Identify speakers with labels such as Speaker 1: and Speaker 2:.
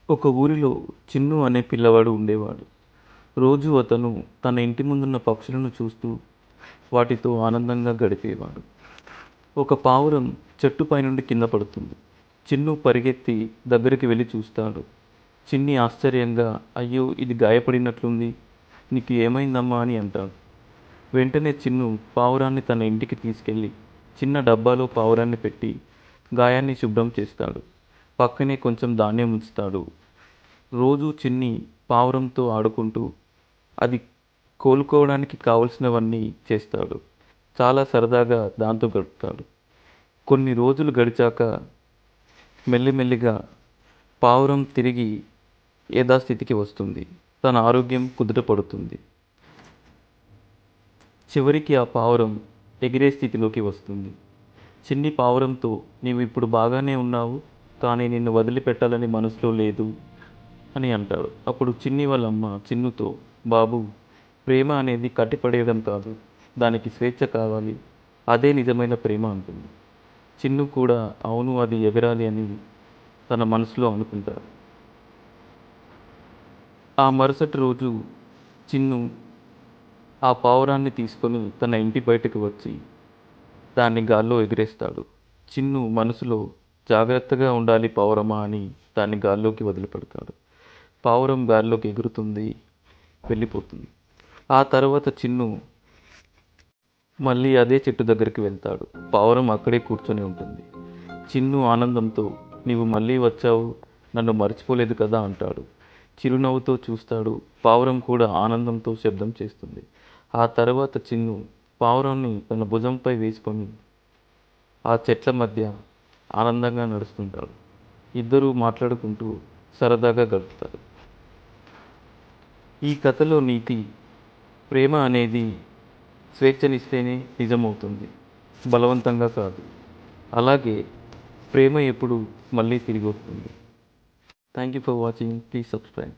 Speaker 1: ఒక ఊరిలో చిన్ను అనే పిల్లవాడు ఉండేవాడు. రోజూ అతను తన ఇంటి ముందున్న పక్షులను చూస్తూ వాటితో ఆనందంగా గడిపేవాడు. ఒక పావురం చెట్టు పైనుండి కింద పడుతుంది. చిన్ను పరిగెత్తి దగ్గరికి వెళ్ళి చూస్తాడు. చిన్ని ఆశ్చర్యంగా, అయ్యో, ఇది గాయపడినట్లుంది, నీకు ఏమైందమ్మా అని అంటాడు. వెంటనే చిన్ను పావురాన్ని తన ఇంటికి తీసుకెళ్ళి చిన్న డబ్బాలో పావురాన్ని పెట్టి గాయాన్ని శుభ్రం చేస్తాడు. పక్కనే కొంచెం ధాన్యం ఉంచుతాడు. రోజూ చిన్ని పావురంతో ఆడుకుంటూ అది కోలుకోవడానికి కావలసినవన్నీ చేస్తాడు. చాలా సరదాగా దాంతో గడుపుతాడు. కొన్ని రోజులు గడిచాక మెల్లిమెల్లిగా పావురం తిరిగి యథాస్థితికి వస్తుంది. తన ఆరోగ్యం కుదుటపడుతుంది. చివరికి ఆ పావురం ఎగిరే స్థితిలోకి వస్తుంది. చిన్ని పావురంతో, నీవు ఇప్పుడు బాగానే ఉన్నావు, కానీ నిన్ను వదిలిపెట్టాలని మనసులో లేదు అని అంటాడు. అప్పుడు చిన్ని వాళ్ళమ్మ చిన్నుతో, బాబు, ప్రేమ అనేది కట్టిపడేయడం కాదు, దానికి స్వేచ్ఛ కావాలి, అదే నిజమైన ప్రేమ అంటుంది. చిన్ను కూడా అవును, అది ఎగరాలి అని తన మనసులో అనుకుంటాడు. ఆ మరుసటి రోజు చిన్ను ఆ పావురాన్ని తీసుకొని తన ఇంటి బయటకు వచ్చి దాన్ని గాల్లో ఎగిరేస్తాడు. చిన్ను మనసులో, జాగ్రత్తగా ఉండాలి పావురమా అని దాన్ని గాల్లోకి వదిలిపెడతాడు. పావురం గాల్లోకి ఎగురుతుంది, వెళ్ళిపోతుంది. ఆ తర్వాత చిన్ను మళ్ళీ అదే చెట్టు దగ్గరికి వెళ్తాడు. పావురం అక్కడే కూర్చొని ఉంటుంది. చిన్ను ఆనందంతో, నీవు మళ్ళీ వచ్చావు, నన్ను మర్చిపోలేదు కదా అంటాడు. చిరునవ్వుతో చూస్తాడు. పావురం కూడా ఆనందంతో శబ్దం చేస్తుంది. ఆ తర్వాత చిన్ను పావురాన్ని తన భుజంపై వేసుకొని ఆ చెట్ల మధ్య ఆనందంగా నడుస్తుంటాడు. ఇద్దరూ మాట్లాడుకుంటూ సరదాగా గడుపుతారు. ఈ కథలో నీతి, ప్రేమ అనేది స్వేచ్ఛనిస్తేనే నిజమవుతుంది, బలవంతంగా కాదు. అలాగే ప్రేమ ఎప్పుడు మళ్ళీ తిరిగి వస్తుంది. Thank you for watching. Please subscribe.